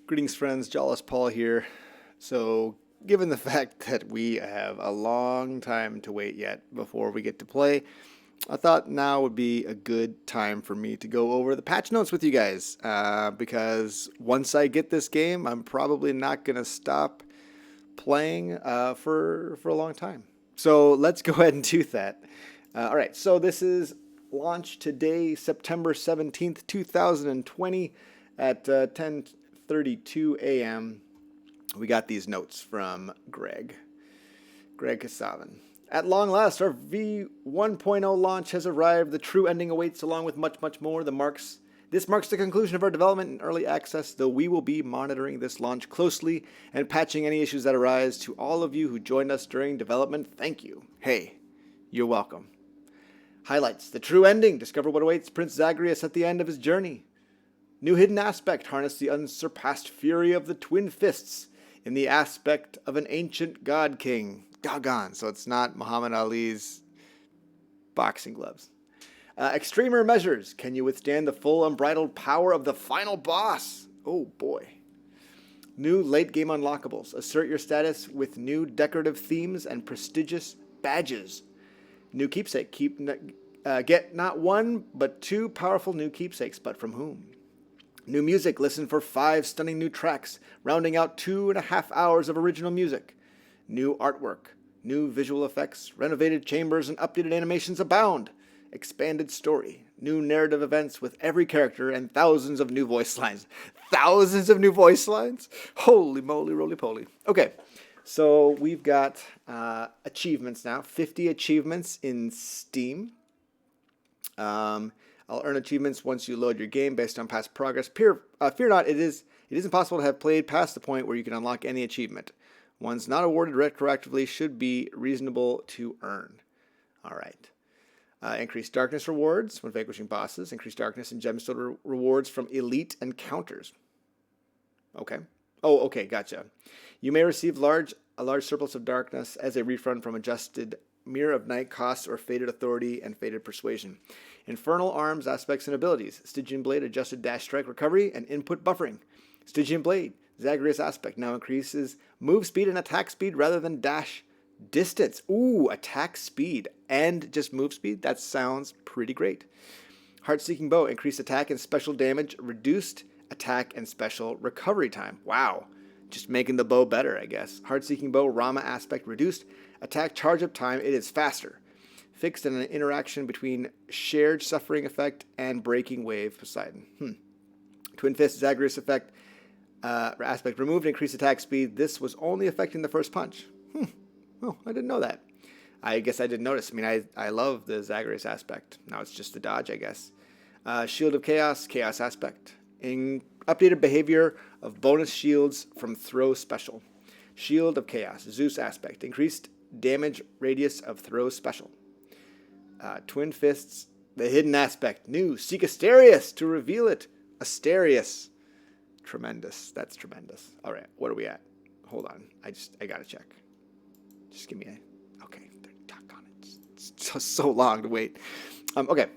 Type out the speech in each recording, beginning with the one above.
Greetings, friends. Jawless Paul here. So, given the fact that we have a long time to wait yet before we get to play, I thought now would be a good time for me to go over the patch notes with you guys. Because once I get this game, I'm probably not going to stop playing for a long time. So, let's go ahead and do that. All right, so this is launched today, September 17th, 2020 at 10:32 a.m. We got these notes from Greg Kasavin. At long last, our V1.0 launch has arrived. The true ending awaits, along with much, much more. This marks the conclusion of our development in early access, though we will be monitoring this launch closely and patching any issues that arise. To all of you who joined us during development, thank you. Hey, you're welcome. Highlights: the true ending. Discover what awaits Prince Zagreus at the end of his journey. New hidden aspect. Harness the unsurpassed fury of the twin fists in the aspect of an ancient god king. Gorgon. So it's not Muhammad Ali's boxing gloves. Extremer measures. Can you withstand the full unbridled power of the final boss? Oh boy. New late-game unlockables. Assert your status with new decorative themes and prestigious badges. New keepsake. Get not one, but two powerful new keepsakes, but from whom? New music. Listen for 5 stunning new tracks, rounding out 2.5 hours of original music. New artwork. New visual effects. Renovated chambers and updated animations abound. Expanded story. New narrative events with every character and thousands of new voice lines. Thousands of new voice lines? Holy moly, roly poly. Okay. So we've got achievements now. 50 achievements in Steam. I'll earn achievements once you load your game based on past progress. Fear not, it isn't possible to have played past the point where you can unlock any achievement. Ones not awarded retroactively should be reasonable to earn. All right. Increased darkness rewards when vanquishing bosses. Increased darkness and gemstone rewards from elite encounters. Okay. Oh, okay, gotcha. You may receive a large surplus of darkness as a refund from adjusted Mirror of Night costs or Faded Authority and Faded Persuasion. Infernal arms, aspects, and abilities. Stygian Blade, adjusted dash strike recovery, and input buffering. Stygian Blade, Zagreus aspect, now increases move speed and attack speed rather than dash distance. Ooh, attack speed and just move speed? That sounds pretty great. Heart-Seeking Bow, increased attack and special damage, reduced attack and special recovery time. Wow. Just making the bow better, I guess. Heart-Seeking Bow, Rama aspect, reduced attack charge-up time. It is faster. Fixed in an interaction between shared suffering effect and breaking wave Poseidon. Twin Fist Zagreus effect aspect removed, increased attack speed. This was only affecting the first punch. Oh, I didn't know that. I guess I didn't notice. I mean, I love the Zagreus aspect. Now it's just the dodge, I guess. Shield of Chaos, Chaos aspect. Updated behavior of bonus shields from throw special. Shield of Chaos, Zeus aspect. Increased damage radius of throw special. Twin Fists, the hidden aspect. New, seek Asterius to reveal it. Asterius. Tremendous. That's tremendous. All right, what are we at? Hold on. I gotta check. Just give me a... Okay, talk on it. It's so long to wait. Okay.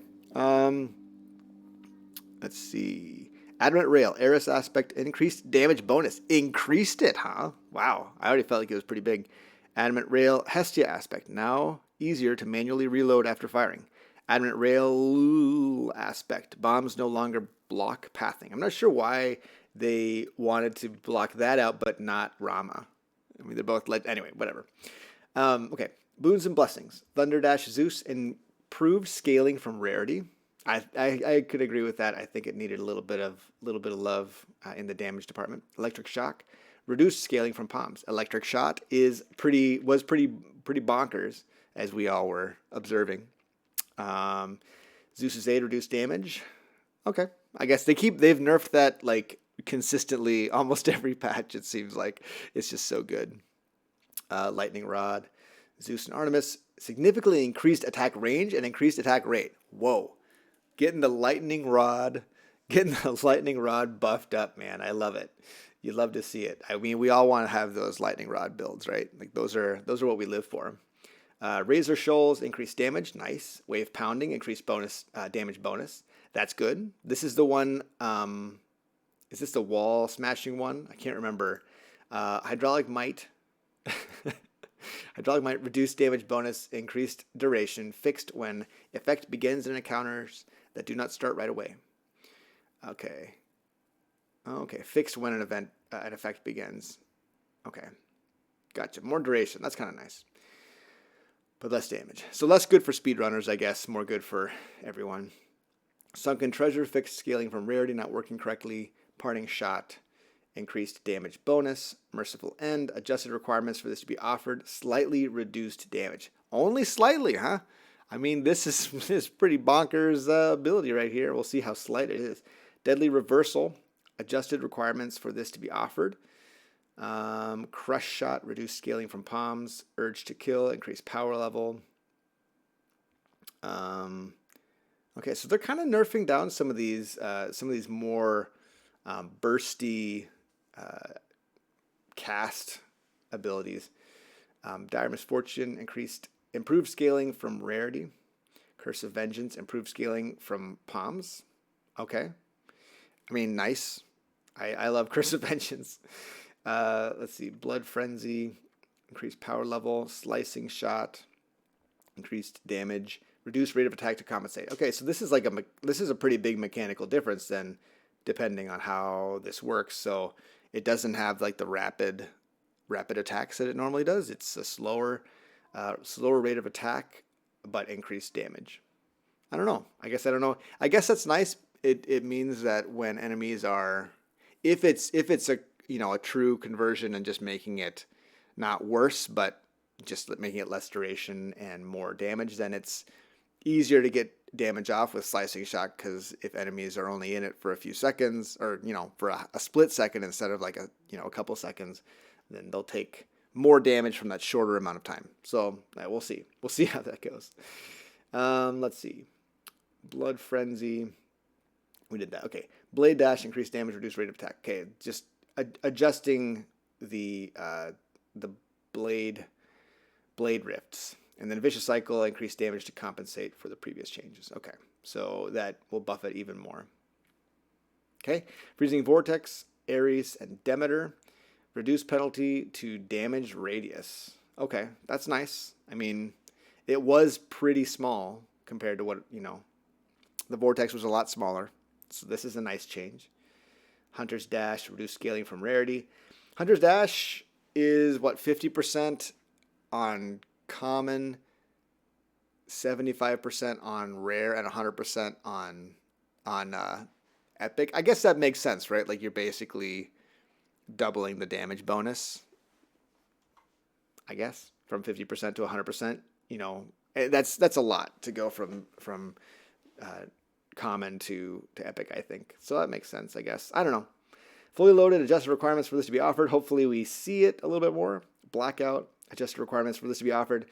Let's see. Adamant Rail, Eris aspect, increased damage bonus. Increased it, huh? Wow. I already felt like it was pretty big. Adamant Rail, Hestia aspect, now easier to manually reload after firing. Adamant Rail aspect, bombs no longer block pathing. I'm not sure why they wanted to block that out, but not Rama. I mean, they're both anyway, whatever. Okay, boons and blessings. Thunder Dash Zeus, improved scaling from rarity. I could agree with that. I think it needed a little bit of love in the damage department. Electric Shock, reduced scaling from palms. Electric Shot was pretty bonkers, as we all were observing. Zeus's Aid, reduced damage. Okay, I guess they've nerfed that like consistently almost every patch. It seems like it's just so good. Lightning Rod, Zeus and Artemis, significantly increased attack range and increased attack rate. Whoa. Getting the lightning rod buffed up, man. I love it. You love to see it. I mean, we all want to have those lightning rod builds, right? Like those are what we live for. Razor Shoals, increased damage, nice. Wave Pounding, increased bonus damage bonus. That's good. This is the one Is this the wall smashing one? I can't remember. Hydraulic Mite. Hydraulic Mite, reduced damage bonus, increased duration, fixed when effect begins in encounters that do not start right away. Okay. Okay, fixed when an effect begins. Okay. Gotcha. More duration. That's kind of nice. But less damage. So less good for speedrunners, I guess. More good for everyone. Sunken Treasure, fixed scaling from rarity, not working correctly. Parting Shot, increased damage bonus. Merciful End, adjusted requirements for this to be offered. Slightly reduced damage. Only slightly, huh? I mean, this is pretty bonkers ability right here. We'll see how slight it is. Deadly Reversal, adjusted requirements for this to be offered. Crush Shot, reduced scaling from palms. Urge to Kill, increased power level. Okay, so they're kind of nerfing down some of these more bursty cast abilities. Dire Misfortune, improved scaling from rarity. Curse of Vengeance, improved scaling from palms. Okay, I mean, nice. I love Curse of Vengeance. Let's see, Blood Frenzy, increased power level. Slicing Shot, increased damage. Reduced rate of attack to compensate. Okay, so this is a pretty big mechanical difference then, depending on how this works. So it doesn't have like the rapid attacks that it normally does. It's a slower rate of attack, but increased damage. I don't know. I don't know. I guess that's nice. It means that when enemies are, if it's a a true conversion and just making it not worse, but just making it less duration and more damage, then it's easier to get damage off with Slicing Shot, because if enemies are only in it for a few seconds, or for a split second instead of like a couple seconds, then they'll take more damage from that shorter amount of time. So we'll see how that goes. Let's see, Blood Frenzy, we did that. Okay, Blade Dash, increased damage, reduced rate of attack. Okay, just adjusting the blade rifts. And then Vicious Cycle, increased damage to compensate for the previous changes. Okay, so that will buff it even more. Okay, Freezing Vortex, Ares, and Demeter, reduced penalty to damage radius. Okay, that's nice. I mean, it was pretty small compared to what, the Vortex was a lot smaller. So this is a nice change. Hunter's Dash, reduced scaling from rarity. Hunter's Dash is 50% on common, 75% on rare, and 100% on epic. I guess that makes sense, right? Like, you're basically doubling the damage bonus, I guess, from 50% to 100%. That's a lot to go from common to epic, I think. So that makes sense, I guess. I don't know. Fully loaded, adjusted requirements for this to be offered. Hopefully we see it a little bit more. Blackout, adjusted requirements for this to be offered.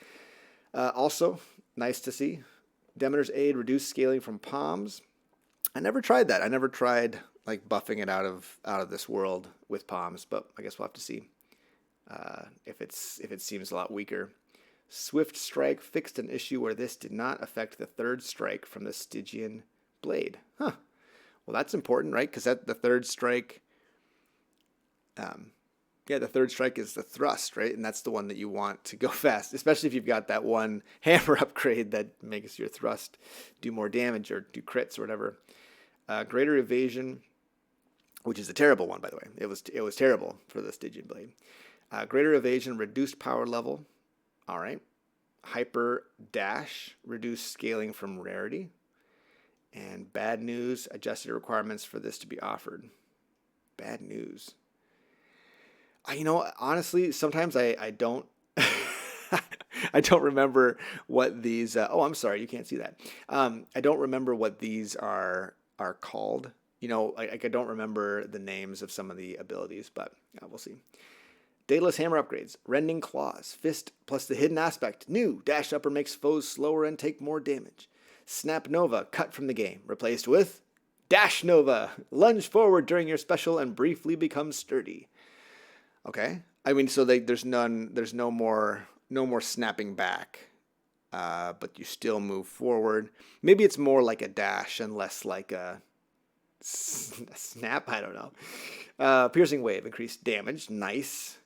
Also, nice to see. Demeter's Aid, reduced scaling from palms. I never tried that. I never tried like buffing it out of this world with palms, but I guess we'll have to see if it seems a lot weaker. Swift Strike, fixed an issue where this did not affect the third strike from the Stygian blade. Huh. Well, that's important, right? Because the third strike, the third strike is the thrust, right? And that's the one that you want to go fast, especially if you've got that one hammer upgrade that makes your thrust do more damage or do crits or whatever. Greater Evasion, which is a terrible one, by the way. It was terrible for the Stygian blade. Greater Evasion, reduced power level. All right. Hyper Dash, reduced scaling from rarity. And Bad News, adjusted requirements for this to be offered. Bad News. Honestly, sometimes I don't I don't remember what these I'm sorry, you can't see that. I don't remember what these are called. I don't remember the names of some of the abilities, but we'll see. Daedalus Hammer upgrades. Rending Claws. Fist plus the Hidden Aspect. New. Dash upper makes foes slower and take more damage. Snap Nova. Cut from the game. Replaced with Dash Nova. Lunge forward during your special and briefly become sturdy. Okay. I mean, so there's no more snapping back, but you still move forward. Maybe it's more like a dash and less like a Snap, I don't know. Piercing Wave, increased damage. Nice.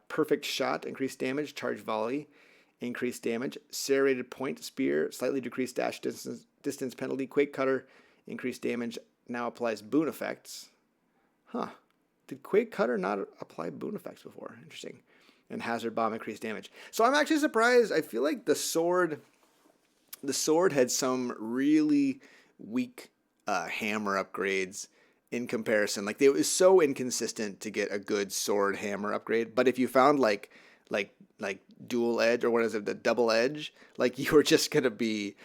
Perfect Shot, increased damage. Charge Volley, increased damage. Serrated Point Spear, slightly decreased dash distance penalty. Quake Cutter, increased damage. Now applies boon effects. Huh. Did Quake Cutter not apply boon effects before? Interesting. And Hazard Bomb, increased damage. So I'm actually surprised. I feel like the sword had some really weak hammer upgrades in comparison. Like, it was so inconsistent to get a good sword hammer upgrade. But if you found like dual edge, or what is it, the double edge, like you were just gonna be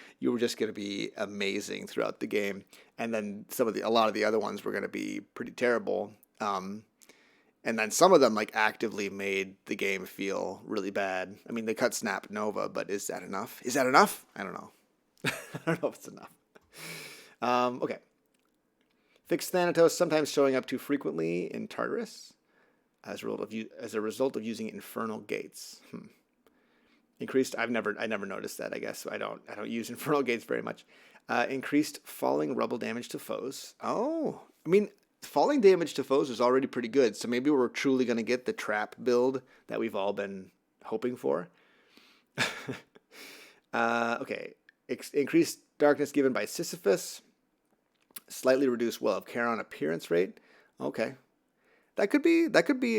amazing throughout the game. And then a lot of the other ones were gonna be pretty terrible. And then some of them like actively made the game feel really bad. I mean, they cut Snap Nova, but is that enough? I don't know. I don't know if it's enough. Okay. Fixed Thanatos, sometimes showing up too frequently in Tartarus as a result of using Infernal Gates. Increased. I never noticed that. I guess I don't use Infernal Gates very much. Increased falling rubble damage to foes. Oh, I mean, falling damage to foes is already pretty good. So maybe we're truly going to get the trap build that we've all been hoping for. Okay. Increased darkness given by Sisyphus. Slightly reduced Well of Charon appearance rate. Okay. That could be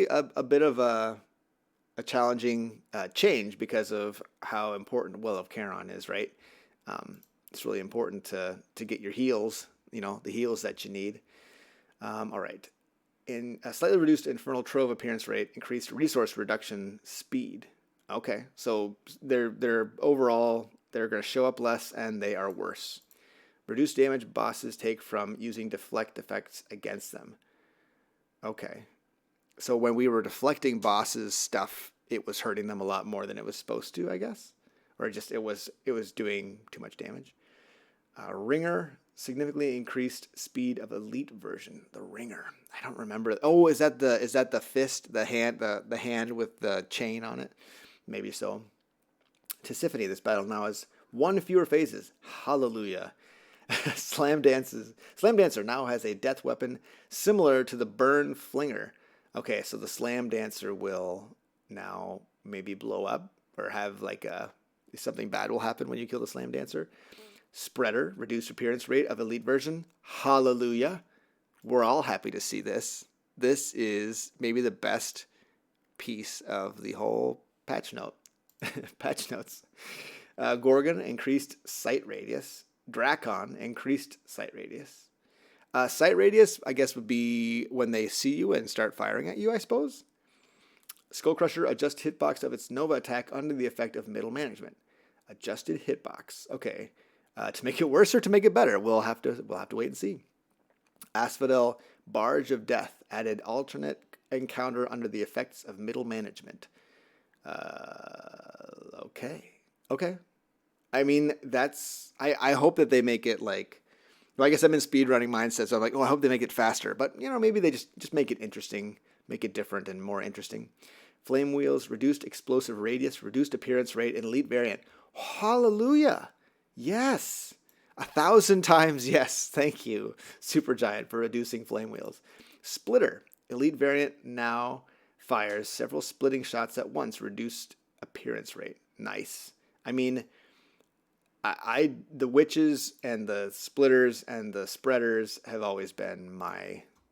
a bit of a challenging change because of how important Well of Charon is, right? It's really important to get your heals, the heals that you need. All right. In a slightly reduced Infernal Trove appearance rate, increased resource reduction speed. Okay. So they're overall, they're going to show up less and they are worse. Reduced damage bosses take from using deflect effects against them. Okay. So when we were deflecting bosses' stuff, it was hurting them a lot more than it was supposed to, I guess. Or just it was doing too much damage. Ringer, significantly increased speed of elite version. The Ringer. I don't remember. Oh, is that the fist, the hand with the chain on it? Maybe so. Tisiphone, this battle now has 1 fewer phases. Hallelujah. Slam Dancer now has a death weapon similar to the Burn Flinger. Okay, so the Slam Dancer will now maybe blow up or have something bad will happen when you kill the Slam Dancer. Spreader, reduced appearance rate of elite version. Hallelujah. We're all happy to see this. This is maybe the best piece of the whole patch notes. Gorgon, increased sight radius. Drakon, increased sight radius. Sight radius, I guess, would be when they see you and start firing at you, I suppose. Skullcrusher, adjust hitbox of its Nova attack under the effect of middle management. Adjusted hitbox. Okay. To make it worse or to make it better, we'll have to wait and see. Asphodel, Barge of Death, added alternate encounter under the effects of middle management. Okay. I mean, I hope that they make it like, well, I guess I'm in speedrunning mindset, so I'm like, I hope they make it faster. But, maybe they just make it interesting, make it different and more interesting. Flame Wheels, reduced explosive radius, reduced appearance rate, and elite variant. Hallelujah. Yes. 1,000 times yes. Thank you, Supergiant, for reducing Flame Wheels. Splitter, elite variant now fires several splitting shots at once, reduced appearance rate. Nice. I mean, the witches and the splitters and the spreaders have always been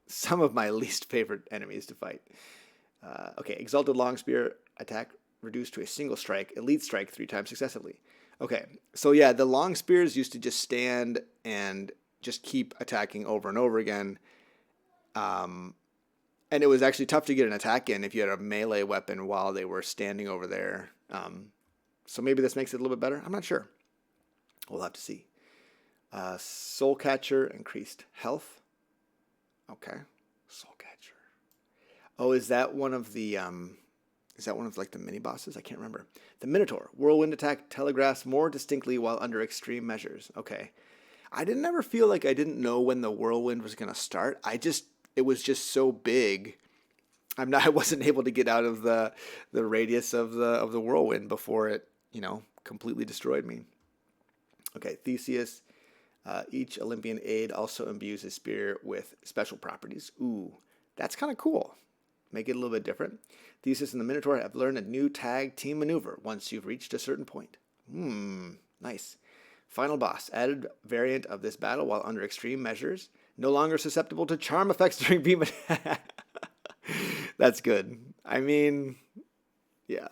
some of my least favorite enemies to fight. Okay, Exalted Long Spear attack reduced to a single strike, elite strike 3 times successively. Okay, so yeah, the long spears used to just stand and just keep attacking over and over again. And it was actually tough to get an attack in if you had a melee weapon while they were standing over there. So maybe this makes it a little bit better. I'm not sure. We'll have to see. Soul Catcher, increased health. Okay. Soul Catcher. Oh, is that one of the the mini bosses? I can't remember. The Minotaur Whirlwind attack telegraphs more distinctly while under extreme measures. Okay. I didn't ever feel like I didn't know when the whirlwind was going to start. It was just so big. I wasn't able to get out of the radius of the whirlwind before it, completely destroyed me. Okay, Theseus, Each Olympian aid also imbues his spear with special properties. Ooh, that's kind of cool. Make it a little bit different. Theseus and the Minotaur have learned a new tag team maneuver once you've reached a certain point. Nice. Final boss. Added variant of this battle while under extreme measures. No longer susceptible to charm effects during beam attack. That's good. I mean, yeah.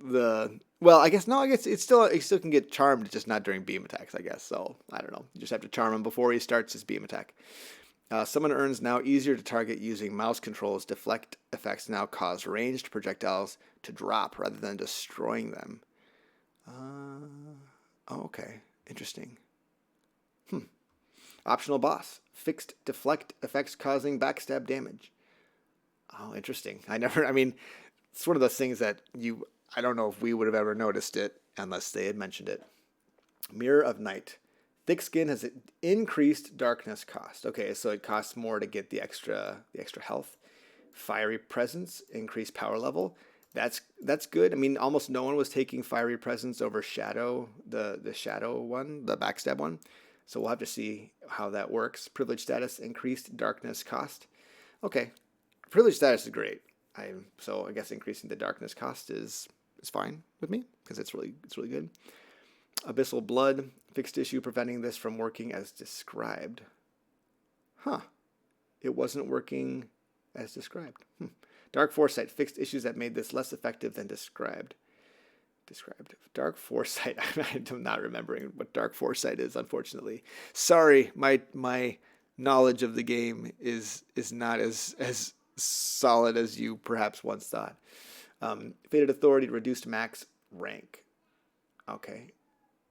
I guess it still can get charmed, just not during beam attacks, I guess. So, I don't know. You just have to charm him before he starts his beam attack. Summon earns now easier to target using mouse controls. Deflect effects now cause ranged projectiles to drop rather than destroying them. Okay. Interesting. Optional boss. Fixed deflect effects causing backstab damage. Oh, interesting. It's one of those things that I don't know if we would have ever noticed it unless they had mentioned it. Mirror of Night. Thick skin has an increased darkness cost. Okay, so it costs more to get the extra health. Fiery presence, increased power level. That's good. I mean, almost no one was taking fiery presence over shadow, the shadow one, the backstab one. So we'll have to see how that works. Privilege status, increased darkness cost. Okay, privilege status is great. So I guess increasing the darkness cost is fine with me because it's really good. Abyssal blood, fixed issue preventing this from working as described. It wasn't working as described. Dark foresight, fixed issues that made this less effective than described. Dark foresight. I'm not remembering what dark foresight is, unfortunately. Sorry, my knowledge of the game is not as solid as you perhaps once thought. Fated authority, reduced max rank. Okay.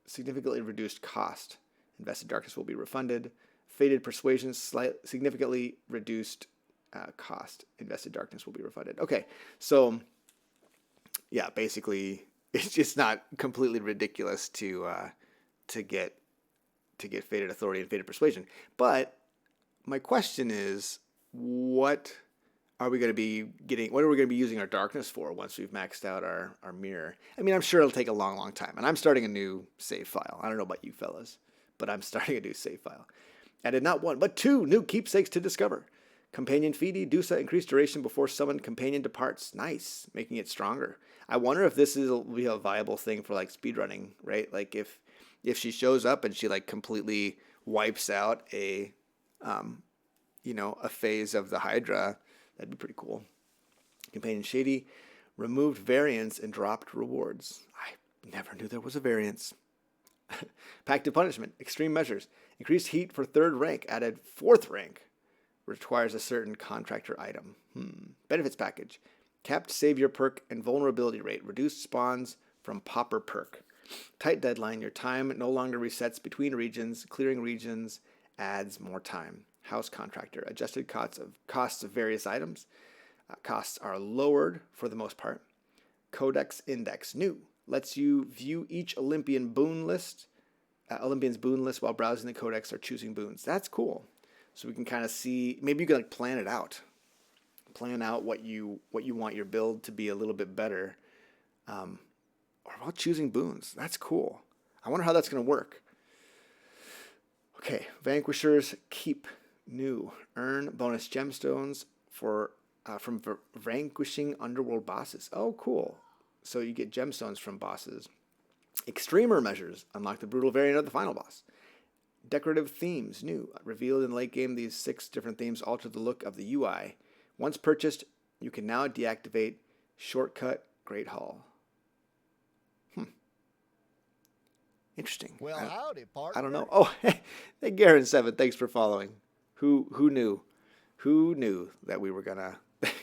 Significantly reduced cost. Invested darkness will be refunded. Fated persuasion, significantly reduced cost. Invested darkness will be refunded. Okay, so yeah, basically it's just not completely ridiculous to get fated authority and fated persuasion. But my question is, what are we going to be getting? What are we going to be using our darkness for once we've maxed out our mirror? I mean, I'm sure it'll take a long, long time. And I'm starting a new save file. I don't know about you fellas, but I'm starting a new save file. Added not one, but 2 new keepsakes to discover. Companion Fidi, Dusa, increased duration before summoned companion departs. Nice, making it stronger. I wonder if this will be a viable thing for like speedrunning, right? Like if she shows up and she like completely wipes out a phase of the Hydra, that'd be pretty cool. Companion Shady, removed variance and dropped rewards. I never knew there was a variance. Pact of Punishment, extreme measures. Increased heat for 3rd rank, added 4th rank. Requires a certain contractor item. Benefits package. Capped savior perk and vulnerability rate. Reduced spawns from popper perk. Tight deadline. Your time no longer resets between regions. Clearing regions adds more time. House contractor. Adjusted costs of various items. Costs are lowered for the most part. Codex index. New. Lets you view each Olympian's boon list while browsing the codex or choosing boons. That's cool. So we can kind of see, maybe you can like plan it out. Plan out what you want your build to be a little bit better. Or about choosing boons. That's cool. I wonder how that's going to work. Okay, Vanquisher's Keep. New. Earn bonus gemstones from vanquishing underworld bosses. Oh, cool. So you get gemstones from bosses. Extremer measures. Unlock the brutal variant of the final boss. Decorative themes. New. Revealed in late game, these 6 different themes alter the look of the UI. Once purchased, you can now deactivate Shortcut Great Hall. Interesting. Well, howdy, partner. I don't know. Oh, hey, Garen7, thanks for following. Who knew? Who knew that we were going to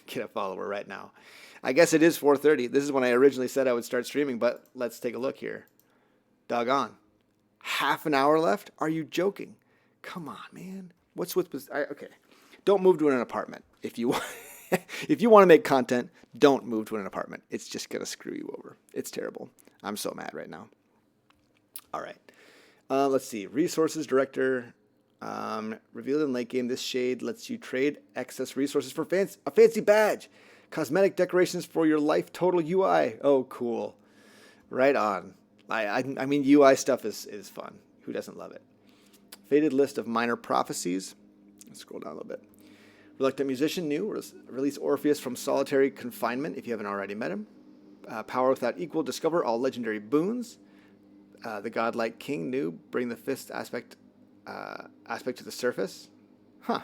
get a follower right now? I guess it is 4:30. This is when I originally said I would start streaming, but let's take a look here. Doggone. Half an hour left? Are you joking? Come on, man. What's with this? Okay. Don't move to an apartment. If you want to make content, don't move to an apartment. It's just going to screw you over. It's terrible. I'm so mad right now. All right. Let's see. Resources director. Revealed in late game, this shade lets you trade excess resources for a fancy badge. Cosmetic decorations for your life total UI. Oh, cool. Right on. I mean, UI stuff is fun. Who doesn't love it? Faded List of Minor Prophecies. Let's scroll down a little bit. Reluctant Musician, new. Release Orpheus from solitary confinement if you haven't already met him. Power Without Equal, discover all legendary boons. The Godlike King, new. Bring the fist aspect to the surface. Huh.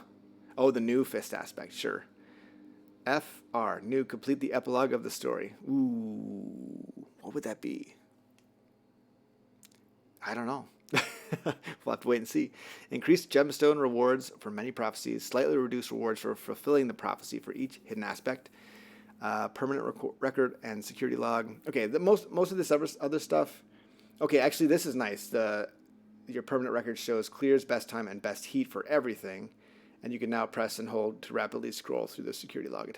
Oh, the new fist aspect, sure. FR, new. Complete the epilogue of the story. Ooh, what would that be? I don't know. We'll have to wait and see. Increased gemstone rewards for many prophecies. Slightly reduced rewards for fulfilling the prophecy for each hidden aspect. Permanent record and security log. Okay, most of this other stuff. Okay, actually, this is nice. Your permanent record shows clears, best time, and best heat for everything. And you can now press and hold to rapidly scroll through the security log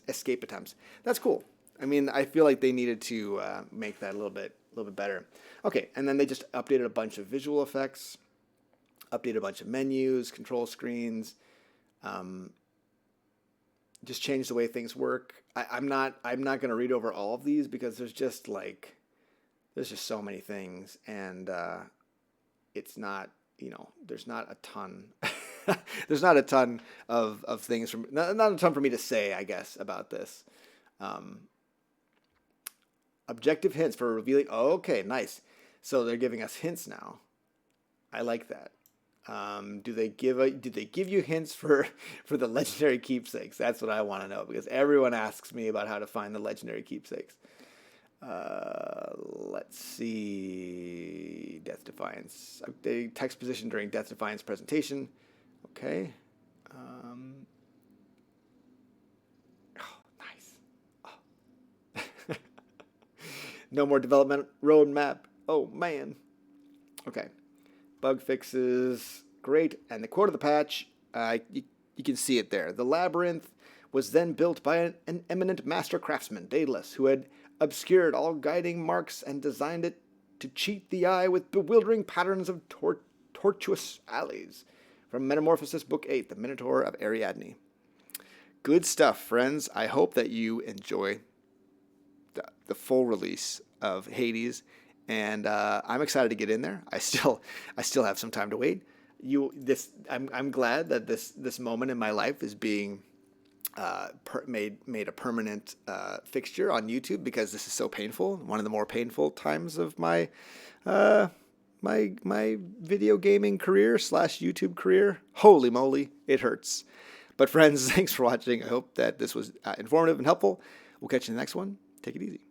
escape attempts. That's cool. I mean, I feel like they needed to make that a little bit better. Okay, and then they just updated a bunch of visual effects, updated a bunch of menus, control screens, just changed the way things work. I'm not going to read over all of these because there's just so many things, and it's not, there's not a ton. There's not a ton of things not a ton for me to say, I guess, about this. Objective hints for revealing. Oh, okay, nice. So they're giving us hints now. I like that. Do they give you hints for the legendary keepsakes? That's what I want to know, because everyone asks me about how to find the legendary keepsakes. Let's see. Death Defiance. Update text position during Death Defiance presentation. Okay. Oh, nice. Oh. No more development roadmap. Oh, man. Okay. Bug fixes. Great. And the quote of the patch, you can see it there. The labyrinth was then built by an eminent master craftsman, Daedalus, who had obscured all guiding marks and designed it to cheat the eye with bewildering patterns of tortuous alleys. From Metamorphosis Book 8, The Minotaur of Ariadne. Good stuff, friends. I hope that you enjoy the full release of Hades, and I'm excited to get in there. I still have some time to wait. I'm glad that this moment in my life is being made a permanent fixture on YouTube, because this is so painful. One of the more painful times of my my video gaming career / YouTube career. Holy moly, it hurts. But friends, thanks for watching. I hope that this was informative and helpful. We'll catch you in the next one. Take it easy.